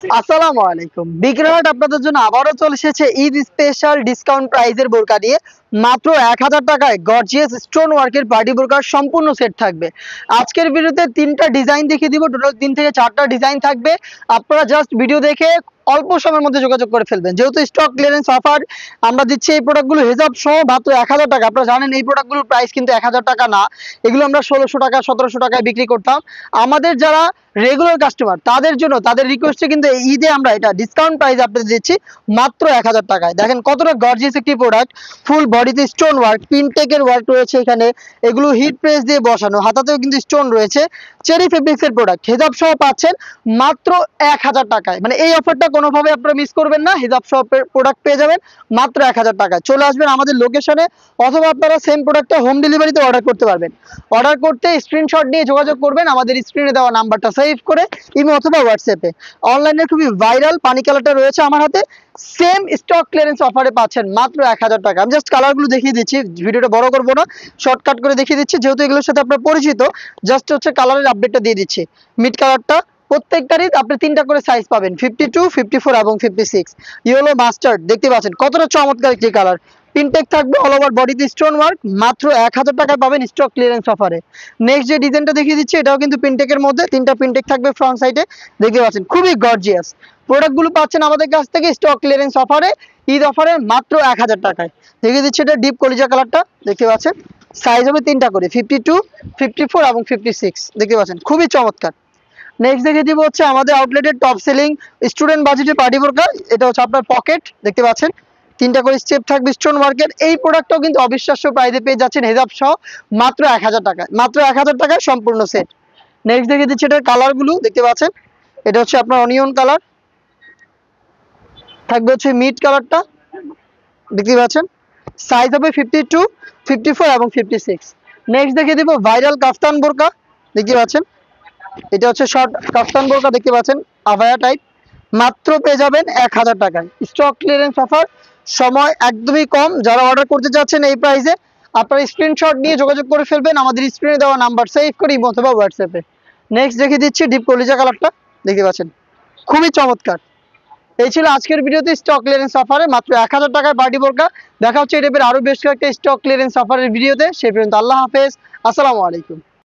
আসসালামু আলাইকুম। বিক্রয়হাট আপনাদের জন্য আবারও চলে এসেছে ঈদ স্পেশাল ডিসকাউন্ট প্রাইজের বোরকা দিয়ে। মাত্র ১,০০০ টাকায় গর্জিয়াস স্টোন ওয়ার্কের পার্টি বোরকার সম্পূর্ণ সেট থাকবে। আজকের ভিডিওতে ৩টা ডিজাইন দেখিয়ে দিব। টোটাল ৩ থেকে ৪টা ডিজাইন থাকবে। আপনারা জাস্ট ভিডিও দেখে অল্প সময়ের মধ্যে যোগাযোগ করে ফেলবেন। যেহেতু স্টক ক্লিয়ারেন্স অফার আমরা দিচ্ছি, এই প্রোডাক্টগুলো হিসাব সহ মাত্র ১,০০০ টাকা। আপনারা জানেন এই প্রোডাক্টগুলোর প্রাইস কিন্তু ১,০০০ টাকা না, এগুলো আমরা ১৬০০ টাকা ১৭০০ টাকায় বিক্রি করতাম। আমাদের যারা রেগুলার কাস্টমার তাদের জন্য, তাদের রিকোয়েস্টে কিন্তু এই ঈদে আমরা এটা ডিসকাউন্ট প্রাইস আপনাদের দিচ্ছি মাত্র ১,০০০ টাকায়। দেখেন কতটা গর্জিয়াস একটি প্রোডাক্ট, ফুল বডিতে স্টোন ওয়ার্ক, পিনটেকের ওয়ার্ক রয়েছে এখানে, এগুলো হিট প্রেস দিয়ে বসানো, হাতাতেও কিন্তু স্টোন রয়েছে। চেরি ফেব্রিক্সের প্রোডাক্ট, হেজাব সহ পাচ্ছেন মাত্র ১,০০০ টাকায়। মানে এই অফারটা কোনোভাবে আপনারা মিস করবেন না। হেজাব সহ প্রোডাক্ট পেয়ে যাবেন মাত্র ১,০০০ টাকায়। চলে আসবেন আমাদের লোকেশনে, অথবা আপনারা সেম প্রোডাক্টটা হোম ডেলিভারিতে অর্ডার করতে পারবেন। অর্ডার করতে স্ক্রিনশট নিয়ে যোগাযোগ করবেন আমাদের স্ক্রিনে দেওয়া নাম্বারটা সেভ করে, ইমো অথবা হোয়াটসঅ্যাপে। অনলাইনে খুবই ভাইরাল পানি কালারটা রয়েছে আমার হাতে, সেম স্টক ক্লিয়ারেন্স অফারে পাচ্ছেন মাত্র ১,০০০ টাকা। আমি জাস্ট কালারগুলো দেখিয়ে দিচ্ছি, ভিডিওটা বড় করবো না, শর্টকাট করে দেখিয়ে দিচ্ছি, যেহেতু এগুলোর সাথে আপনার পরিচিত। জাস্ট হচ্ছে কালারের আপডেটটা দিয়ে দিচ্ছি। মিড কালারটা প্রত্যেকটারই আপনি ৩টা করে সাইজ পাবেন, 52, 54 এবং 56। ইয়েলো মাস্টার্ড দেখতে পাচ্ছেন কতটা চমৎকার একটি কালার। পিনটেক থাকবে অল ওভার বডিতে স্টোন ওয়ার্ক, মাত্র ১,০০০ টাকায় পাবেন স্টক ক্লিয়ারেন্স অফারে। নেক্সট যে ডিজাইনটা দেখিয়ে দিচ্ছি এটাও কিন্তু পিনটেকের মধ্যে, 3টা পিনটেক থাকবে ফ্রন্ট সাইডে, দেখতে পাচ্ছেন খুবই গর্জিয়াস। প্রোডাক্টগুলো পাচ্ছেন আমাদের কাছ থেকে স্টক ক্লিয়ারেন্স অফারে, ঈদ অফারে মাত্র ১,০০০ টাকায়। দেখিয়ে দিচ্ছি এটা ডিপ কলিজা কালারটা, দেখতে পাচ্ছেন সাইজ হবে 3টা করে, 52, 54 এবং 56, দেখতে পাচ্ছেন খুবই চমৎকার। নেক্সট দেখে দিব হচ্ছে আমাদের আউটলেটের টপ সেলিং স্টুডেন্ট বাজেটের পার্টি বোরকা। এটা হচ্ছে আপনার পকেট, দেখতে পাচ্ছেন 3টা করে স্টেপ থাকবে স্টোন ওয়ার্কের। এই প্রোডাক্টটাও কিন্তু অবিশ্বাস্য প্রাইসে পেয়ে যাচ্ছেন হেজাব সহ মাত্র ১,০০০ টাকায়। মাত্র ১,০০০ টাকায় সম্পূর্ণ সেট। নেক্সট দেখে দিচ্ছি এটার কালারগুলো, দেখতে পাচ্ছেন এটা হচ্ছে আপনার অনিয়ন কালার, থাকবে হচ্ছে মিড কালারটা, দেখতে পাচ্ছেন সাইজ হবে 52, 54 এবং 56। নেক্সট দেখে দিব ভাইরাল কাফতান বোরকা, দেখতে পাচ্ছেন এটা হচ্ছে শর্ট কাফতান বোরকা, দেখতে পাচ্ছেন আভায়া টাইপ, মাত্র পেয়ে যাবেন ১,০০০ টাকায়। স্টক ক্লিয়ারেন্স অফার, সময় একদমই কম। যারা অর্ডার করতে চাচ্ছেন এই প্রাইসে, আপনারা স্ক্রিনশট নিয়ে যোগাযোগ করে ফেলবেন আমাদের স্ক্রিনে দেওয়া নাম্বার সেভ করে ইমো অথবা হোয়াটসঅ্যাপে। নেক্সট দেখে দিচ্ছি ডিপ কলিজা কালারটা, দেখতে পাচ্ছেন খুবই চমৎকার। এই ছিল আজকের ভিডিওতে স্টক ক্লিয়ারেন্স অফারে মাত্র ১,০০০ টাকায় পার্টি বোরকা। দেখা হচ্ছে এই টাইপের আরো বেশ কয়েকটা স্টক ক্লিয়ারেন্স অফারের ভিডিওতে। সেই পর্যন্ত আল্লাহ হাফেজ, আসসালামু আলাইকুম।